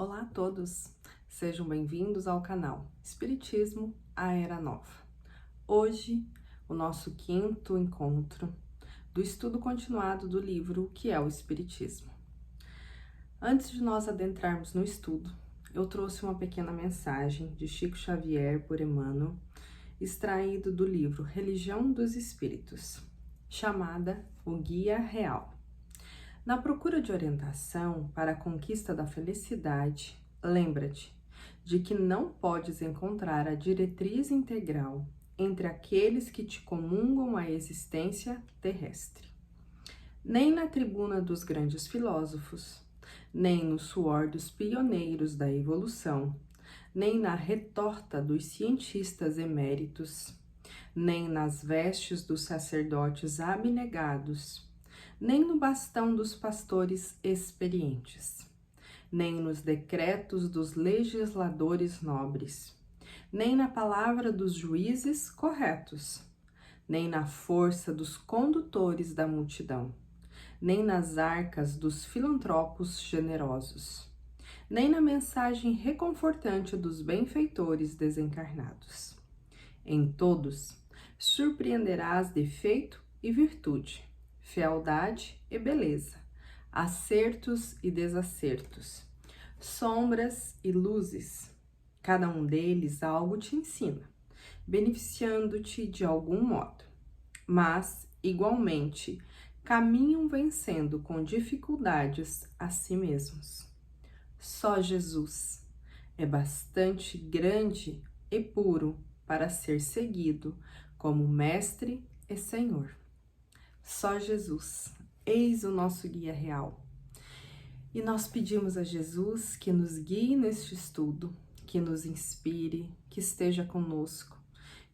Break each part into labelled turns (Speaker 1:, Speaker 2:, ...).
Speaker 1: Olá a todos, sejam bem-vindos ao canal Espiritismo, a Era Nova. Hoje, o nosso quinto encontro do estudo continuado do livro O que é o Espiritismo. Antes de nós adentrarmos no estudo, eu trouxe uma pequena mensagem de Chico Xavier por Emmanuel, extraído do livro Religião dos Espíritos, chamada O Guia Real. Na procura de orientação para a conquista da felicidade, lembra-te de que não podes encontrar a diretriz integral entre aqueles que te comungam a existência terrestre. Nem na tribuna dos grandes filósofos, nem no suor dos pioneiros da evolução, nem na retorta dos cientistas eméritos, nem nas vestes dos sacerdotes abnegados, nem no bastão dos pastores experientes, nem nos decretos dos legisladores nobres, nem na palavra dos juízes corretos, nem na força dos condutores da multidão, nem nas arcas dos filantropos generosos, nem na mensagem reconfortante dos benfeitores desencarnados. Em todos, surpreenderás defeito e virtude, fealdade e beleza, acertos e desacertos, sombras e luzes. Cada um deles algo te ensina, beneficiando-te de algum modo, mas, igualmente, caminham vencendo com dificuldades a si mesmos. Só Jesus é bastante grande e puro para ser seguido como Mestre e Senhor. Só Jesus, eis o nosso guia real. E nós pedimos a Jesus que nos guie neste estudo, que nos inspire, que esteja conosco,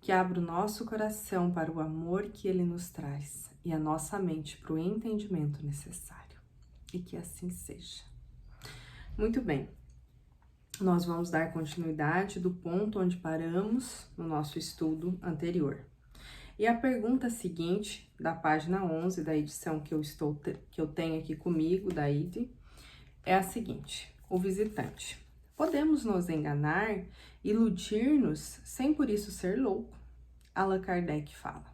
Speaker 1: que abra o nosso coração para o amor que Ele nos traz e a nossa mente para o entendimento necessário. E que assim seja. Muito bem, nós vamos dar continuidade do ponto onde paramos no nosso estudo anterior. E a pergunta seguinte, da página 11 da edição que eu tenho aqui comigo, da ID, é a seguinte: o visitante. Podemos nos enganar, iludir-nos, sem por isso ser louco? Allan Kardec fala.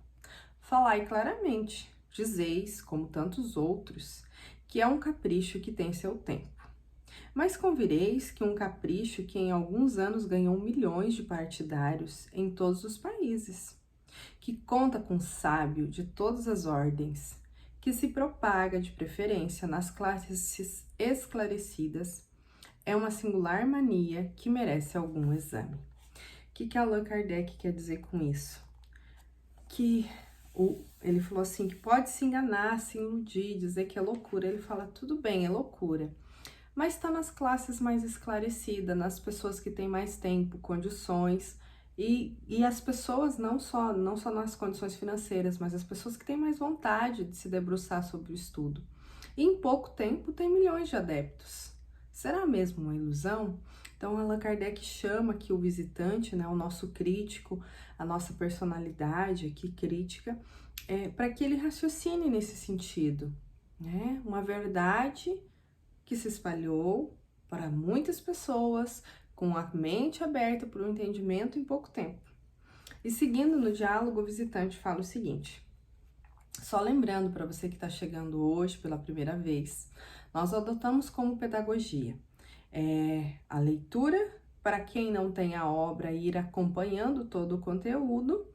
Speaker 1: Falai claramente, dizeis, como tantos outros, que é um capricho que tem seu tempo. Mas convireis que um capricho que em alguns anos ganhou milhões de partidários em todos os países, que conta com sábio de todas as ordens, que se propaga de preferência nas classes esclarecidas, é uma singular mania que merece algum exame. O que Allan Kardec quer dizer com isso? Ele falou assim, que pode se enganar, se iludir, dizer que é loucura. Ele fala, tudo bem, é loucura, mas está nas classes mais esclarecidas, nas pessoas que têm mais tempo, condições, e as pessoas não só nas condições financeiras, mas as pessoas que têm mais vontade de se debruçar sobre o estudo. E em pouco tempo tem milhões de adeptos. Será mesmo uma ilusão? Então, Allan Kardec chama aqui o visitante, né, o nosso crítico, a nossa personalidade aqui crítica, para que ele raciocine nesse sentido, né? Uma verdade que se espalhou para muitas pessoas, com a mente aberta para o entendimento em pouco tempo. E seguindo no diálogo, o visitante fala o seguinte: só lembrando para você que está chegando hoje pela primeira vez, nós adotamos como pedagogia a leitura para quem não tem a obra, ir acompanhando todo o conteúdo,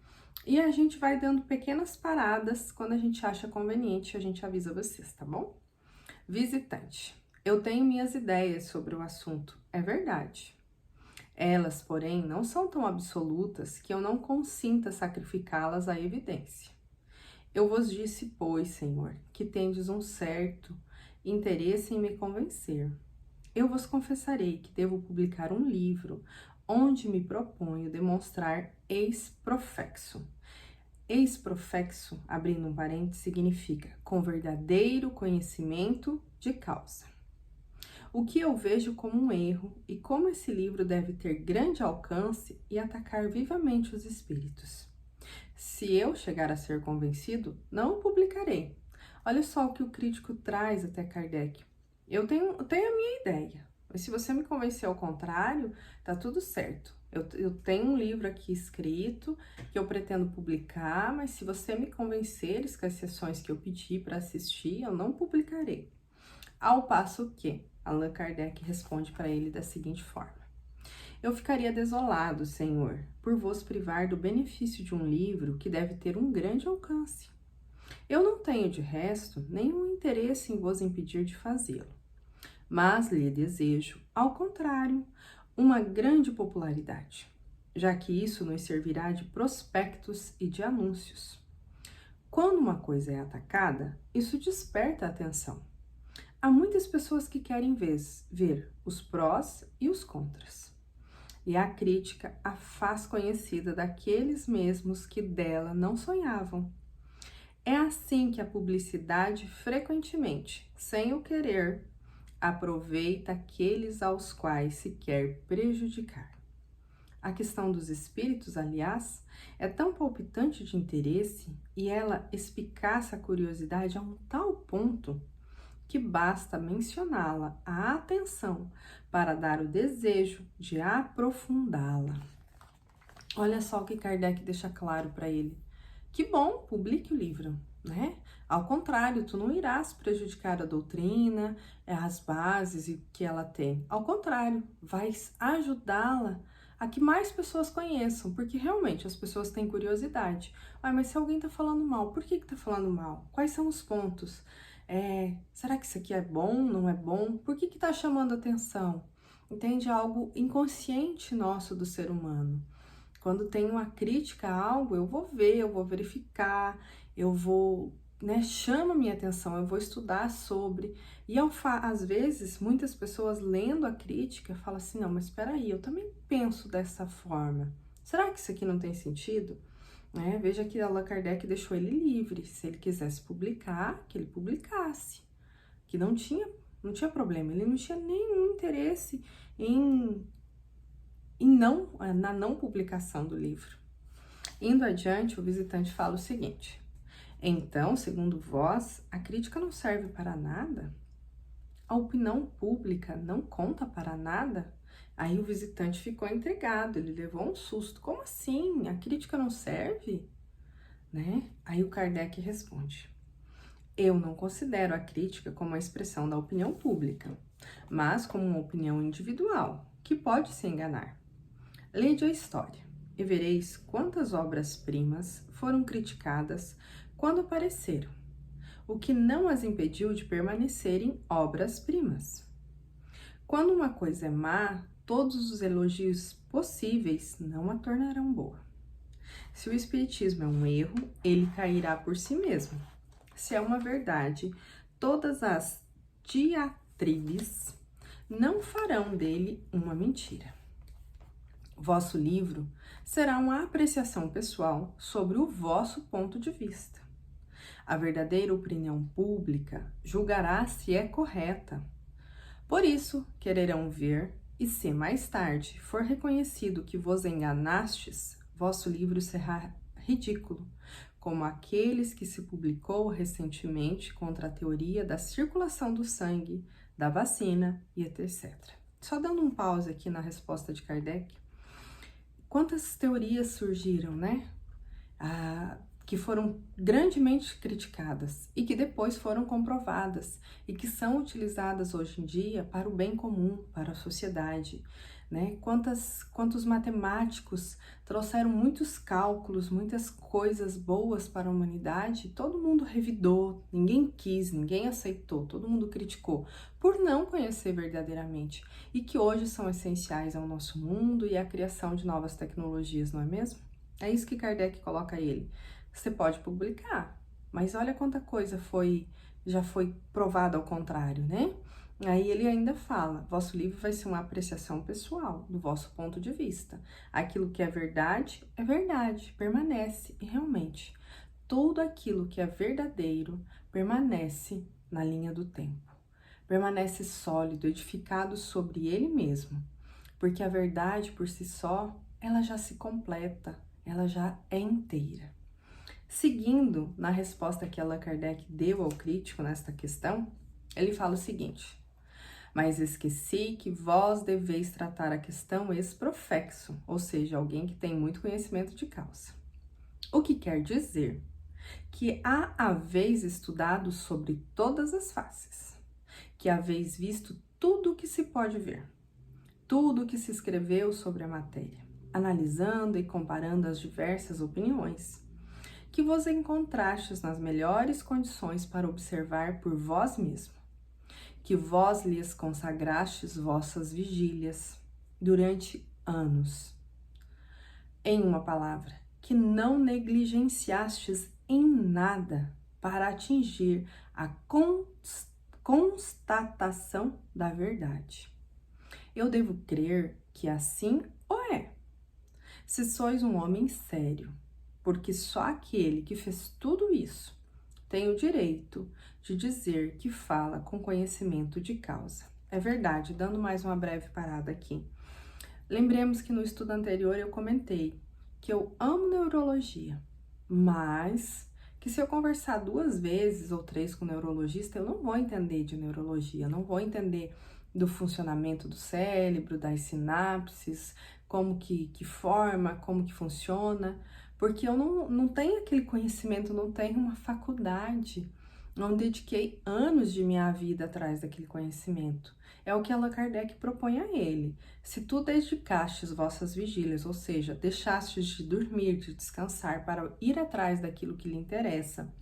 Speaker 1: e a gente vai dando pequenas paradas quando a gente acha conveniente, a gente avisa vocês, tá bom? Visitante: eu tenho minhas ideias sobre o assunto, é verdade. Elas, porém, não são tão absolutas que eu não consinta sacrificá-las à evidência. Eu vos disse, pois, Senhor, que tendes um certo interesse em me convencer. Eu vos confessarei que devo publicar um livro onde me proponho demonstrar ex profexo. Ex profexo, abrindo um parênteses, significa com verdadeiro conhecimento de causa. O que eu vejo como um erro e como esse livro deve ter grande alcance e atacar vivamente os espíritos. Se eu chegar a ser convencido, não o publicarei. Olha só o que o crítico traz até Kardec. Eu tenho a minha ideia, Mas se você me convencer ao contrário, tá tudo certo. Eu tenho um livro aqui escrito que eu pretendo publicar, mas se você me convenceres com as sessões que eu pedi para assistir, eu não publicarei. Ao passo que Allan Kardec responde para ele da seguinte forma: eu ficaria desolado, Senhor, por vos privar do benefício de um livro que deve ter um grande alcance. Eu não tenho, de resto, nenhum interesse em vos impedir de fazê-lo, mas lhe desejo, ao contrário, uma grande popularidade, já que isso nos servirá de prospectos e de anúncios. Quando uma coisa é atacada, isso desperta a atenção. Há muitas pessoas que querem ver os prós e os contras. E a crítica a faz conhecida daqueles mesmos que dela não sonhavam. É assim que a publicidade frequentemente, sem o querer, aproveita aqueles aos quais se quer prejudicar. A questão dos espíritos, aliás, é tão palpitante de interesse e ela espicaça a curiosidade a um tal ponto que basta mencioná-la à atenção para dar o desejo de aprofundá-la. Olha só o que Kardec deixa claro para ele. Que bom, publique o livro, né? Ao contrário, tu não irás prejudicar a doutrina, as bases e que ela tem. Ao contrário, vais ajudá-la a que mais pessoas conheçam, porque realmente as pessoas têm curiosidade. Ah, mas se alguém tá falando mal, por que tá falando mal? Quais são os pontos? Será que isso aqui é bom, não é bom? Por que tá chamando atenção? Entende? Algo inconsciente nosso do ser humano. Quando tem uma crítica a algo, eu vou ver, eu vou verificar, eu vou, chama minha atenção, eu vou estudar sobre. E às vezes, muitas pessoas lendo a crítica falam assim, não, mas espera aí, eu também penso dessa forma. Será que isso aqui não tem sentido? Veja que Allan Kardec deixou ele livre, se ele quisesse publicar, que ele publicasse, que não tinha problema, ele não tinha nenhum interesse na não publicação do livro. Indo adiante, o visitante fala o seguinte: então, segundo vós, a crítica não serve para nada? A opinião pública não conta para nada? Aí o visitante ficou intrigado, ele levou um susto. Como assim? A crítica não serve? Aí o Kardec responde: eu não considero a crítica como a expressão da opinião pública, mas como uma opinião individual, que pode se enganar. Lede a história e vereis quantas obras-primas foram criticadas quando apareceram, o que não as impediu de permanecerem obras-primas. Quando uma coisa é má, todos os elogios possíveis não a tornarão boa. Se o espiritismo é um erro, ele cairá por si mesmo. Se é uma verdade, todas as diatribes não farão dele uma mentira. Vosso livro será uma apreciação pessoal sobre o vosso ponto de vista. A verdadeira opinião pública julgará se é correta. Por isso, quererão ver, e se mais tarde for reconhecido que vos enganastes, vosso livro será ridículo, como aqueles que se publicou recentemente contra a teoria da circulação do sangue, da vacina e etc. Só dando um pause aqui na resposta de Kardec. Quantas teorias surgiram, que foram grandemente criticadas e que depois foram comprovadas e que são utilizadas hoje em dia para o bem comum, para a sociedade, Quantos matemáticos trouxeram muitos cálculos, muitas coisas boas para a humanidade, todo mundo revidou, ninguém quis, ninguém aceitou, todo mundo criticou, por não conhecer verdadeiramente, e que hoje são essenciais ao nosso mundo e à criação de novas tecnologias, não é mesmo? É isso que Kardec coloca ele. Você pode publicar, mas olha quanta coisa já foi provada ao contrário, Aí ele ainda fala, vosso livro vai ser uma apreciação pessoal, do vosso ponto de vista. Aquilo que é verdade, permanece. E realmente, tudo aquilo que é verdadeiro permanece na linha do tempo. Permanece sólido, edificado sobre ele mesmo. Porque a verdade por si só, ela já se completa, ela já é inteira. Seguindo na resposta que Allan Kardec deu ao crítico nesta questão, ele fala o seguinte: Mas esqueci que vós deveis tratar a questão ex profexo, ou seja, alguém que tem muito conhecimento de causa. O que quer dizer que haveis estudado sobre todas as faces, que haveis visto tudo o que se pode ver, tudo o que se escreveu sobre a matéria, analisando e comparando as diversas opiniões, que vos encontrastes nas melhores condições para observar por vós mesmo, que vós lhes consagrastes vossas vigílias durante anos. Em uma palavra, que não negligenciastes em nada para atingir a constatação da verdade. Eu devo crer que assim o é, se sois um homem sério, porque só aquele que fez tudo isso tem o direito de dizer que fala com conhecimento de causa. É verdade, dando mais uma breve parada aqui. Lembremos que no estudo anterior eu comentei que eu amo neurologia, mas que se eu conversar 2 vezes ou 3 com o neurologista, eu não vou entender de neurologia, não vou entender do funcionamento do cérebro, das sinapses, como que forma, como que funciona, porque eu não tenho aquele conhecimento, não tenho uma faculdade, não dediquei anos de minha vida atrás daquele conhecimento. É o que Allan Kardec propõe a ele. Se tu dedicastes vossas vigílias, ou seja, deixastes de dormir, de descansar para ir atrás daquilo que lhe interessa,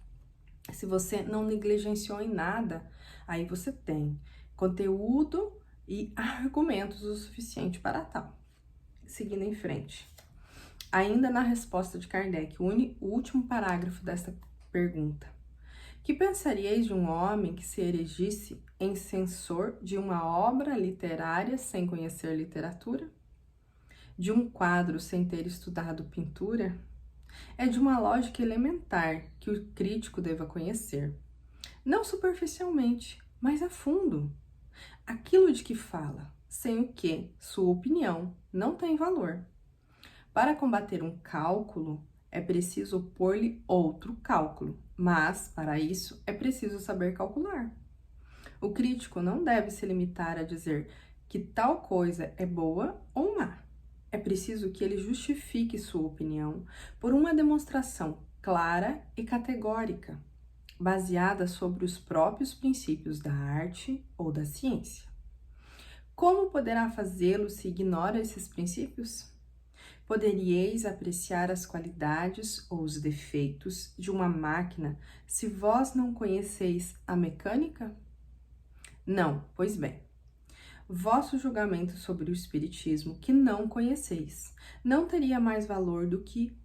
Speaker 1: se você não negligenciou em nada, aí você tem conteúdo e argumentos o suficiente para tal. Seguindo em frente. Ainda na resposta de Kardec, o último parágrafo desta pergunta. Que pensaríeis de um homem que se erigisse em censor de uma obra literária sem conhecer literatura? De um quadro sem ter estudado pintura? É de uma lógica elementar que o crítico deva conhecer. Não superficialmente, mas a fundo. Aquilo de que fala, sem o que sua opinião não tem valor. Para combater um cálculo, é preciso pôr-lhe outro cálculo, mas, para isso, é preciso saber calcular. O crítico não deve se limitar a dizer que tal coisa é boa ou má. É preciso que ele justifique sua opinião por uma demonstração clara e categórica, baseada sobre os próprios princípios da arte ou da ciência. Como poderá fazê-lo se ignora esses princípios? Poderíeis apreciar as qualidades ou os defeitos de uma máquina se vós não conheceis a mecânica? Não, pois bem. Vosso julgamento sobre o espiritismo, que não conheceis, não teria mais valor do que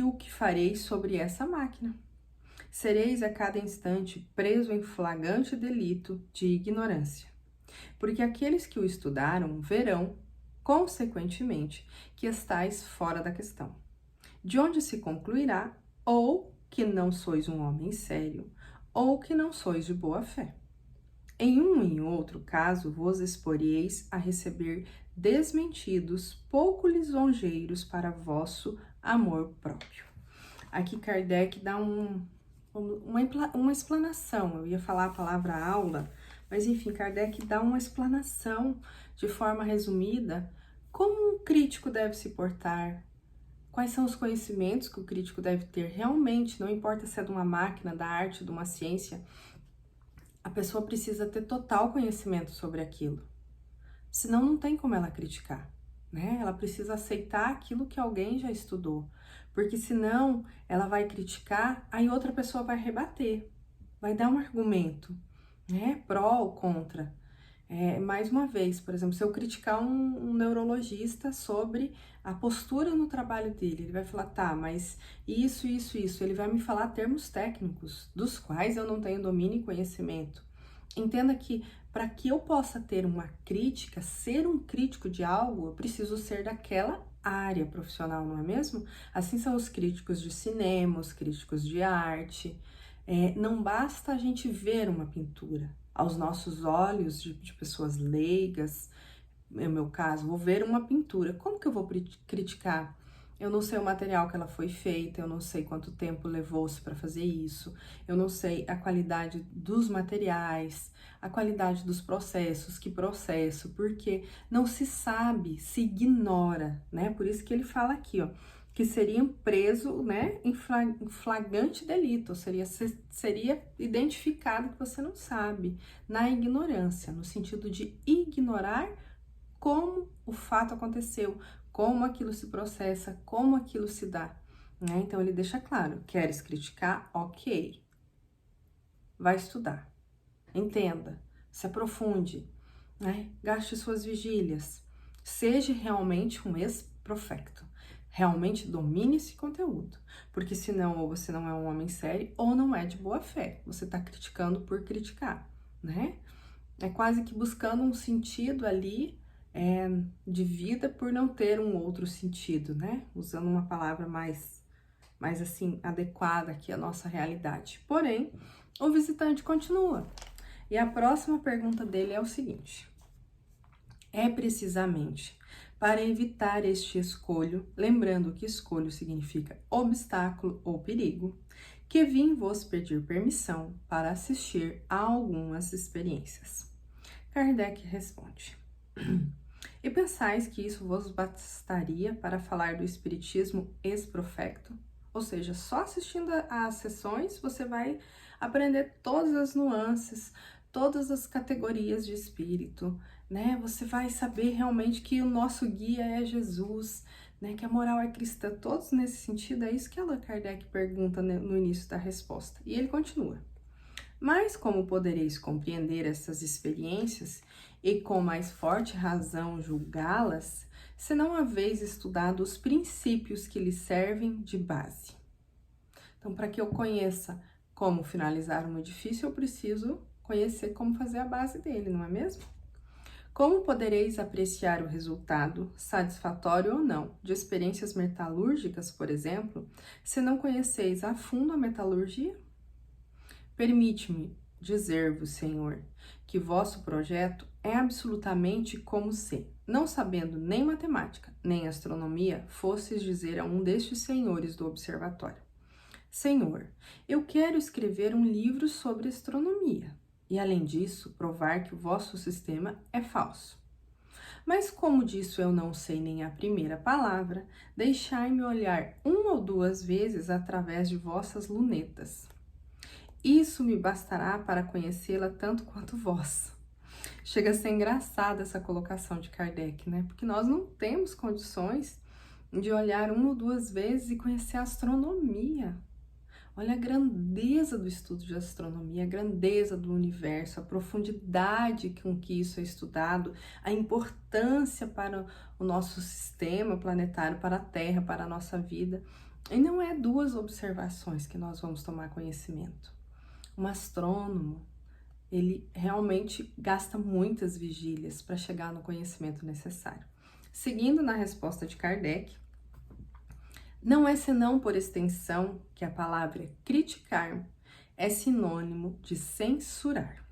Speaker 1: o que fareis sobre essa máquina. Sereis a cada instante preso em flagrante delito de ignorância, porque aqueles que o estudaram verão, consequentemente, que estáis fora da questão, de onde se concluirá ou que não sois um homem sério, ou que não sois de boa fé. Em um e em outro caso, vos exporieis a receber desmentidos pouco lisonjeiros para vosso amor próprio. Aqui Kardec dá uma explanação, eu ia falar a palavra aula, mas enfim, Kardec dá uma explanação de forma resumida como um crítico deve se portar, quais são os conhecimentos que o crítico deve ter realmente, não importa se é de uma máquina, da arte, de uma ciência, a pessoa precisa ter total conhecimento sobre aquilo, senão não tem como ela criticar, né? Ela precisa aceitar aquilo que alguém já estudou, porque senão ela vai criticar, aí outra pessoa vai rebater, vai dar um argumento, né? Pró ou contra. Mais uma vez, por exemplo, se eu criticar um neurologista sobre a postura no trabalho dele, ele vai falar, tá, mas isso, ele vai me falar termos técnicos, dos quais eu não tenho domínio e conhecimento. Entenda que para que eu possa ter uma crítica, ser um crítico de algo, eu preciso ser daquela área profissional, não é mesmo? Assim são os críticos de cinema, os críticos de arte. Não basta a gente ver uma pintura aos nossos olhos de pessoas leigas. No meu caso, vou ver uma pintura. Como que eu vou criticar Eu não sei o material que ela foi feita, eu não sei quanto tempo levou-se para fazer isso, eu não sei a qualidade dos materiais, a qualidade dos processos, que processo, porque não se sabe, se ignora, né? Por isso que ele fala aqui, ó, que seriam preso, né, em flagrante delito, ou seria identificado que você não sabe, na ignorância, no sentido de ignorar como o fato aconteceu, como aquilo se processa, como aquilo se dá, né? Então ele deixa claro, queres criticar? Ok, vai estudar, entenda, se aprofunde, né? Gaste suas vigílias, seja realmente um ex-profecto, realmente domine esse conteúdo, porque senão ou você não é um homem sério ou não é de boa fé, você tá criticando por criticar, né? É quase que buscando um sentido ali de vida por não ter um outro sentido, né? Usando uma palavra mais assim, adequada aqui à nossa realidade. Porém, o visitante continua. E a próxima pergunta dele é o seguinte: é precisamente para evitar este escolho, lembrando que escolho significa obstáculo ou perigo, que vim vos pedir permissão para assistir a algumas experiências. Kardec responde: e pensais que isso vos bastaria para falar do espiritismo ex-profecto? Ou seja, só assistindo às sessões você vai aprender todas as nuances, todas as categorias de espírito, né? Você vai saber realmente que o nosso guia é Jesus, né? Que a moral é cristã. Todos nesse sentido, é isso que Allan Kardec pergunta no início da resposta. E ele continua: mas como podereis compreender essas experiências e com mais forte razão julgá-las, se não haveis estudado os princípios que lhes servem de base? Então, para que eu conheça como finalizar um edifício, eu preciso conhecer como fazer a base dele, não é mesmo? Como podereis apreciar o resultado, satisfatório ou não, de experiências metalúrgicas, por exemplo, se não conheceis a fundo a metalurgia? Permite-me dizer-vos, Senhor, que vosso projeto é absolutamente como se, não sabendo nem matemática, nem astronomia, fosses dizer a um destes senhores do observatório: Senhor, eu quero escrever um livro sobre astronomia e, além disso, provar que o vosso sistema é falso. Mas como disso eu não sei nem a primeira palavra, deixai-me olhar uma ou duas vezes através de vossas lunetas. Isso me bastará para conhecê-la tanto quanto vós. Chega a ser engraçada essa colocação de Kardec, né? Porque nós não temos condições de olhar uma ou duas vezes e conhecer a astronomia. Olha a grandeza do estudo de astronomia, a grandeza do universo, a profundidade com que isso é estudado, a importância para o nosso sistema planetário, para a Terra, para a nossa vida. E não é duas observações que nós vamos tomar conhecimento. Um astrônomo, ele realmente gasta muitas vigílias para chegar no conhecimento necessário. Seguindo na resposta de Kardec, não é senão por extensão que a palavra criticar é sinônimo de censurar.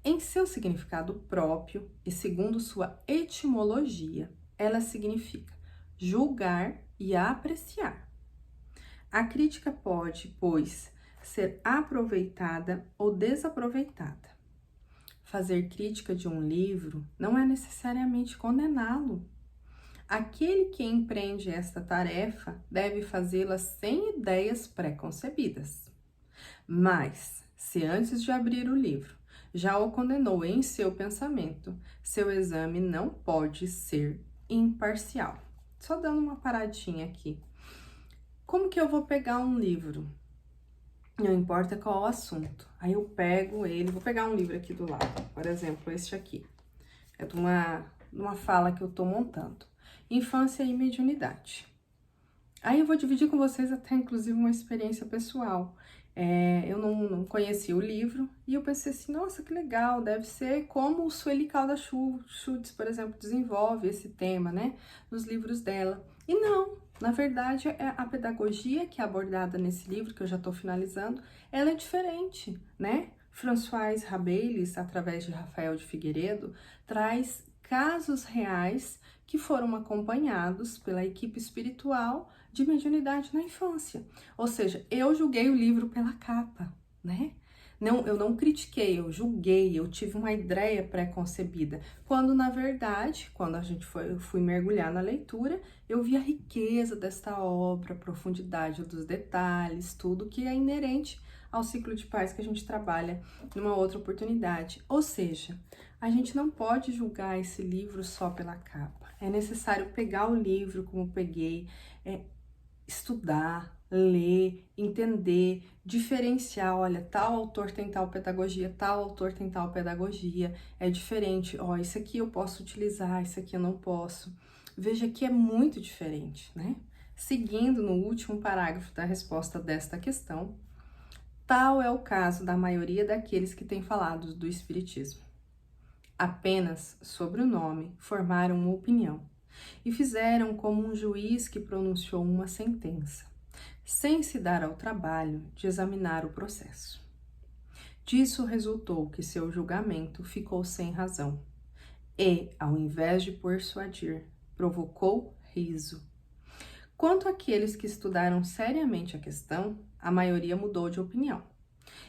Speaker 1: Em seu significado próprio e segundo sua etimologia, ela significa julgar e apreciar. A crítica pode, pois, ser aproveitada ou desaproveitada. Fazer crítica de um livro não é necessariamente condená-lo. Aquele que empreende esta tarefa deve fazê-la sem ideias pré-concebidas. Mas, se antes de abrir o livro já o condenou em seu pensamento, seu exame não pode ser imparcial. Só dando uma paradinha aqui. Como que eu vou pegar um livro? Não importa qual o assunto. Aí eu pego ele, vou pegar um livro aqui do lado, por exemplo, este aqui. É de uma fala que eu tô montando. Infância e mediunidade. Aí eu vou dividir com vocês até, inclusive, uma experiência pessoal. Eu não conhecia o livro e eu pensei assim, nossa, que legal, deve ser como o Sueli Caldas Schultz, por exemplo, desenvolve esse tema, né, nos livros dela. E não, na verdade, a pedagogia que é abordada nesse livro, que eu já estou finalizando, ela é diferente, né? François Rabelais, através de Rafael de Figueiredo, traz casos reais que foram acompanhados pela equipe espiritual de mediunidade na infância. Ou seja, eu julguei o livro pela capa, né? Não, eu não critiquei, eu julguei, eu tive uma ideia pré-concebida. Quando, na verdade, quando eu fui mergulhar na leitura, eu vi a riqueza desta obra, a profundidade dos detalhes, tudo que é inerente ao ciclo de paz que a gente trabalha numa outra oportunidade. Ou seja, a gente não pode julgar esse livro só pela capa. É necessário pegar o livro como eu peguei, estudar, ler, entender, diferenciar, olha, tal autor tem tal pedagogia, tal autor tem tal pedagogia, é diferente, ó, isso aqui eu posso utilizar, isso aqui eu não posso. Veja que é muito diferente, né? Seguindo no último parágrafo da resposta desta questão, tal é o caso da maioria daqueles que têm falado do Espiritismo. Apenas sobre o nome formaram uma opinião e fizeram como um juiz que pronunciou uma sentença, sem se dar ao trabalho de examinar o processo. Disso resultou que seu julgamento ficou sem razão e, ao invés de persuadir, provocou riso. Quanto àqueles que estudaram seriamente a questão, a maioria mudou de opinião,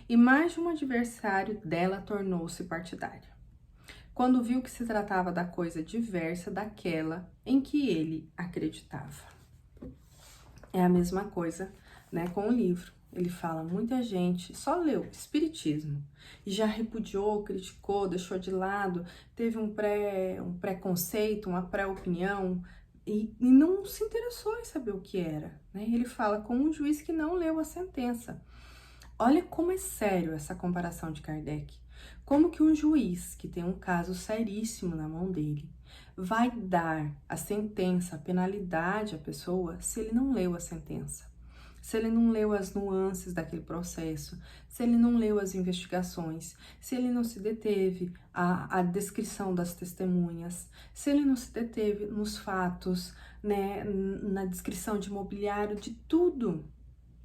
Speaker 1: e mais de um adversário dela tornou-se partidário, quando viu que se tratava da coisa diversa daquela em que ele acreditava. É a mesma coisa, né, com o livro. Ele fala, muita gente só leu Espiritismo e já repudiou, criticou, deixou de lado, teve um preconceito, uma pré-opinião e não se interessou em saber o que era, né? Ele fala como um juiz que não leu a sentença. Olha como é sério essa comparação de Kardec. Como que um juiz que tem um caso seríssimo na mão dele vai dar a sentença, a penalidade à pessoa se ele não leu a sentença? Se ele não leu as nuances daquele processo, se ele não leu as investigações, se ele não se deteve à descrição das testemunhas, se ele não se deteve nos fatos, né, na descrição de mobiliário, de tudo.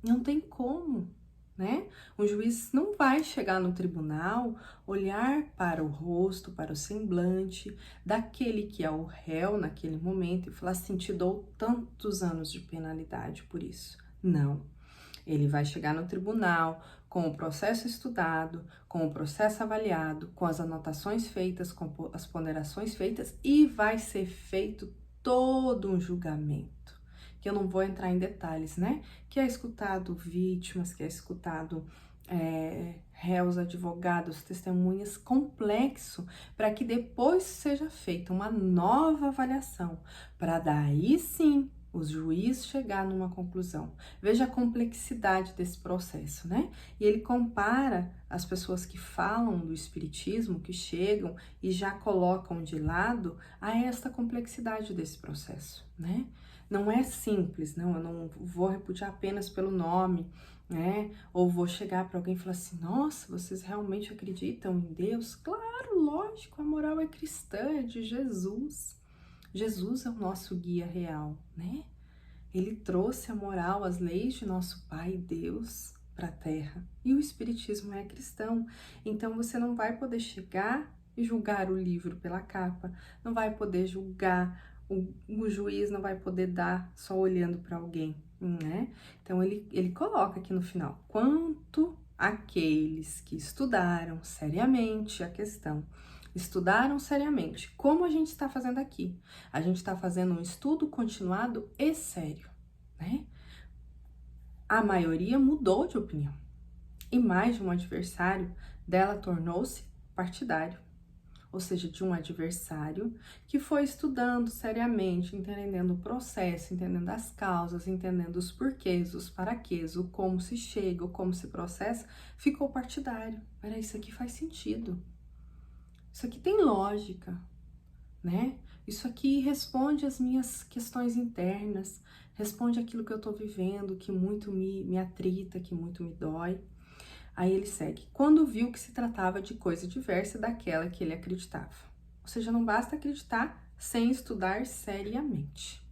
Speaker 1: Não tem como, né? O juiz não vai chegar no tribunal, olhar para o rosto, para o semblante daquele que é o réu naquele momento e falar assim, te dou tantos anos de penalidade por isso. Não. Ele vai chegar no tribunal com o processo estudado, com o processo avaliado, com as anotações feitas, com as ponderações feitas e vai ser feito todo um julgamento. Que eu não vou entrar em detalhes, né? Que é escutado vítimas, que é escutado réus, advogados, testemunhas, complexo, para que depois seja feita uma nova avaliação, para daí sim o juiz chegar numa conclusão. Veja a complexidade desse processo, né? E ele compara as pessoas que falam do espiritismo, que chegam e já colocam de lado, a esta complexidade desse processo, né? Não é simples, não, eu não vou repudiar apenas pelo nome, né? Ou vou chegar para alguém e falar assim, nossa, vocês realmente acreditam em Deus? Claro, lógico, a moral é cristã, é de Jesus. Jesus é o nosso guia real, né? Ele trouxe a moral, as leis de nosso Pai Deus para a Terra. E o Espiritismo é cristão. Então você não vai poder chegar e julgar o livro pela capa, não vai poder julgar, o juiz não vai poder dar só olhando para alguém, né? Então ele coloca aqui no final, quanto aqueles que estudaram seriamente a questão, estudaram seriamente, como a gente está fazendo aqui. A gente está fazendo um estudo continuado e sério, né? A maioria mudou de opinião. E mais de um adversário dela tornou-se partidário. Ou seja, de um adversário que foi estudando seriamente, entendendo o processo, entendendo as causas, entendendo os porquês, os paraquês, o como se chega, o como se processa, ficou partidário. Peraí, isso aqui faz sentido. Isso aqui tem lógica, né? Isso aqui responde às minhas questões internas, responde aquilo que eu tô vivendo, que muito me atrita, que muito me dói. Aí ele segue, quando viu que se tratava de coisa diversa daquela que ele acreditava. Ou seja, não basta acreditar sem estudar seriamente.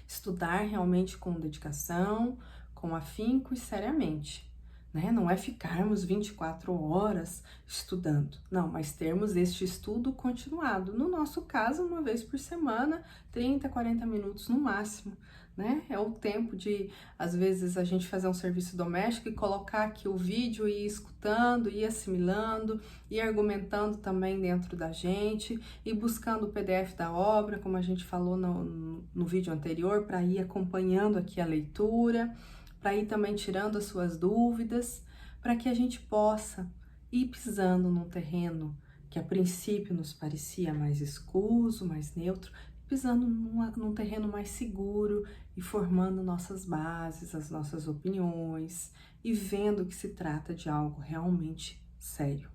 Speaker 1: Estudar realmente com dedicação, com afinco e seriamente, né? Não é ficarmos 24 horas estudando, não, mas termos este estudo continuado. No nosso caso, uma vez por semana, 30, 40 minutos no máximo, né? É o tempo de, às vezes, a gente fazer um serviço doméstico e colocar aqui o vídeo e ir escutando, ir assimilando, ir argumentando também dentro da gente, e buscando o PDF da obra, como a gente falou no vídeo anterior, para ir acompanhando aqui a leitura, para ir também tirando as suas dúvidas, para que a gente possa ir pisando num terreno que a princípio nos parecia mais escuso, mais neutro, pisando num terreno mais seguro e formando nossas bases, as nossas opiniões e vendo que se trata de algo realmente sério,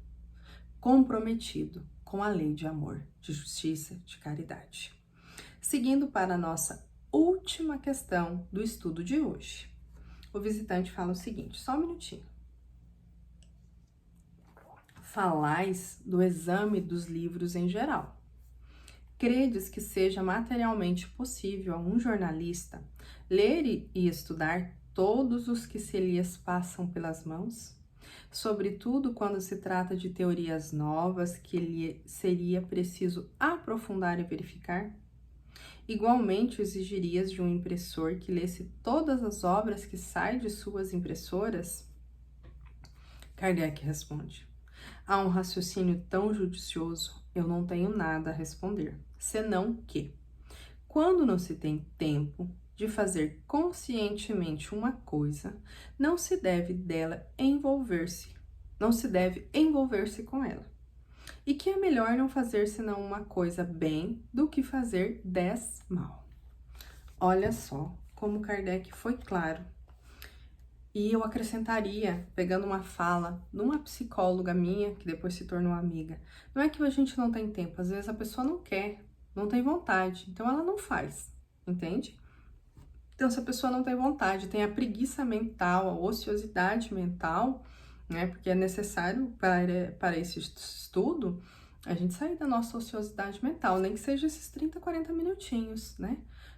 Speaker 1: comprometido com a lei de amor, de justiça, de caridade. Seguindo para a nossa última questão do estudo de hoje. O visitante fala o seguinte, só um minutinho. Falais do exame dos livros em geral. Credes que seja materialmente possível a um jornalista ler e estudar todos os que se lhes passam pelas mãos? Sobretudo quando se trata de teorias novas que lhe seria preciso aprofundar e verificar? Igualmente exigirias de um impressor que lesse todas as obras que saem de suas impressoras? Kardec responde: há um raciocínio tão judicioso, eu não tenho nada a responder, senão que, quando não se tem tempo de fazer conscientemente uma coisa, não se deve envolver-se com ela. E que é melhor não fazer senão uma coisa bem do que fazer 10 mal. Olha só como Kardec foi claro. E eu acrescentaria, pegando uma fala numa psicóloga minha, que depois se tornou amiga, não é que a gente não tem tempo, às vezes a pessoa não quer, não tem vontade, então ela não faz, entende? Então, se a pessoa não tem vontade, tem a preguiça mental, a ociosidade mental, né? Porque é necessário para esse estudo a gente sair da nossa ociosidade mental, nem que seja esses 30, 40 minutinhos, né?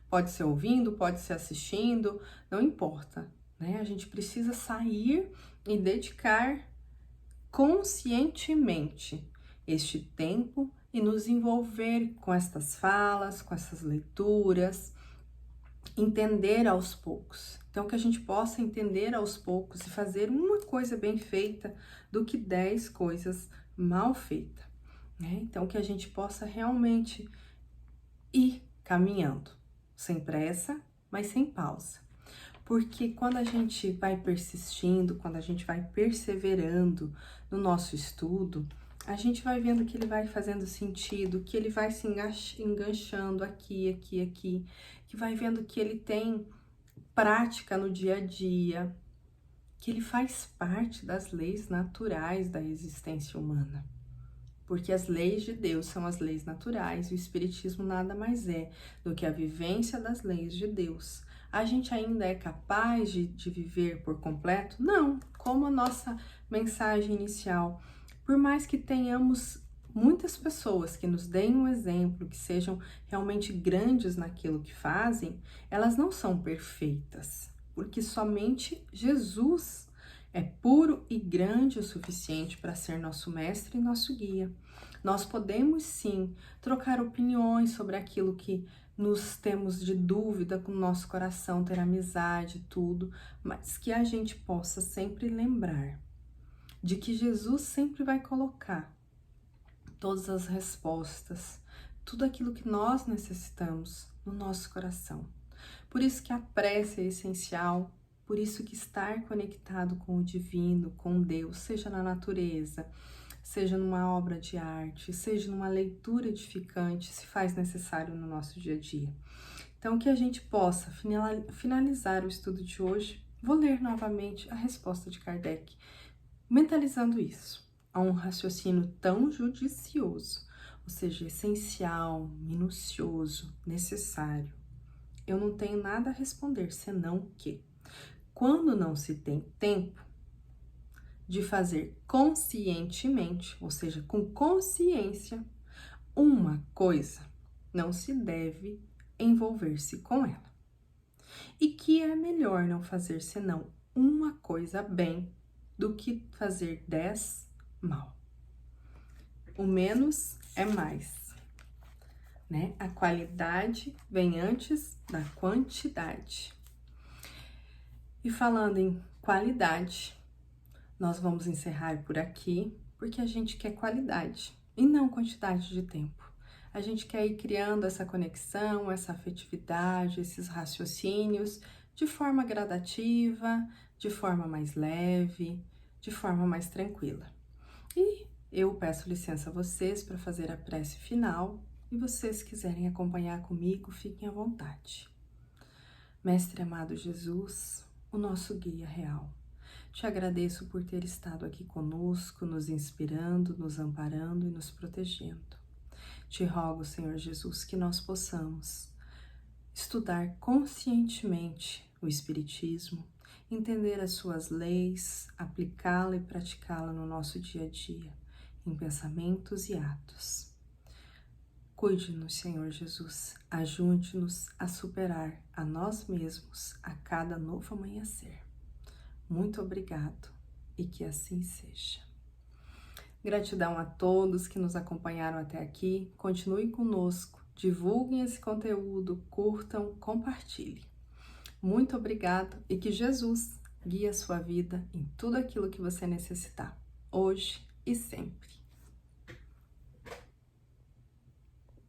Speaker 1: Pode ser ouvindo, pode ser assistindo, não importa, né? A gente precisa sair e dedicar conscientemente este tempo e nos envolver com estas falas, com essas leituras, entender aos poucos. Então, que a gente possa entender aos poucos e fazer uma coisa bem feita do que 10 coisas mal feitas, né? Então, que a gente possa realmente ir caminhando, sem pressa, mas sem pausa. Porque quando a gente vai persistindo, quando a gente vai perseverando no nosso estudo, a gente vai vendo que ele vai fazendo sentido, que ele vai se enganchando aqui, que vai vendo que ele tem prática no dia a dia, que ele faz parte das leis naturais da existência humana. Porque as leis de Deus são as leis naturais, e o Espiritismo nada mais é do que a vivência das leis de Deus. A gente ainda é capaz de viver por completo? Não, como a nossa mensagem inicial. Por mais que tenhamos muitas pessoas que nos deem um exemplo, que sejam realmente grandes naquilo que fazem, elas não são perfeitas, porque somente Jesus é puro e grande o suficiente para ser nosso mestre e nosso guia. Nós podemos sim trocar opiniões sobre aquilo que nos temos de dúvida com o nosso coração, ter amizade, tudo, mas que a gente possa sempre lembrar de que Jesus sempre vai colocar todas as respostas, tudo aquilo que nós necessitamos no nosso coração. Por isso que a prece é essencial, por isso que estar conectado com o divino, com Deus, seja na natureza, seja numa obra de arte, seja numa leitura edificante, se faz necessário no nosso dia a dia. Então, que a gente possa finalizar o estudo de hoje, vou ler novamente a resposta de Kardec, mentalizando isso. Há um raciocínio tão judicioso, ou seja, essencial, minucioso, necessário. Eu não tenho nada a responder, senão que, quando não se tem tempo de fazer conscientemente, ou seja, com consciência, uma coisa, não se deve envolver-se com ela. E que é melhor não fazer senão uma coisa bem do que fazer 10 mal. O menos é mais, né? A qualidade vem antes da quantidade. E falando em qualidade, nós vamos encerrar por aqui, porque a gente quer qualidade e não quantidade de tempo. A gente quer ir criando essa conexão, essa afetividade, esses raciocínios de forma gradativa, de forma mais leve, de forma mais tranquila. E eu peço licença a vocês para fazer a prece final e vocês quiserem acompanhar comigo, fiquem à vontade. Mestre amado Jesus, o nosso guia real, te agradeço por ter estado aqui conosco, nos inspirando, nos amparando e nos protegendo. Te rogo, Senhor Jesus, que nós possamos estudar conscientemente o Espiritismo, entender as suas leis, aplicá-la e praticá-la no nosso dia a dia, em pensamentos e atos. Cuide-nos, Senhor Jesus, ajude-nos a superar a nós mesmos a cada novo amanhecer. Muito obrigado e que assim seja. Gratidão a todos que nos acompanharam até aqui. Continuem conosco, divulguem esse conteúdo, curtam, compartilhem. Muito obrigado e que Jesus guie a sua vida em tudo aquilo que você necessitar, hoje e sempre.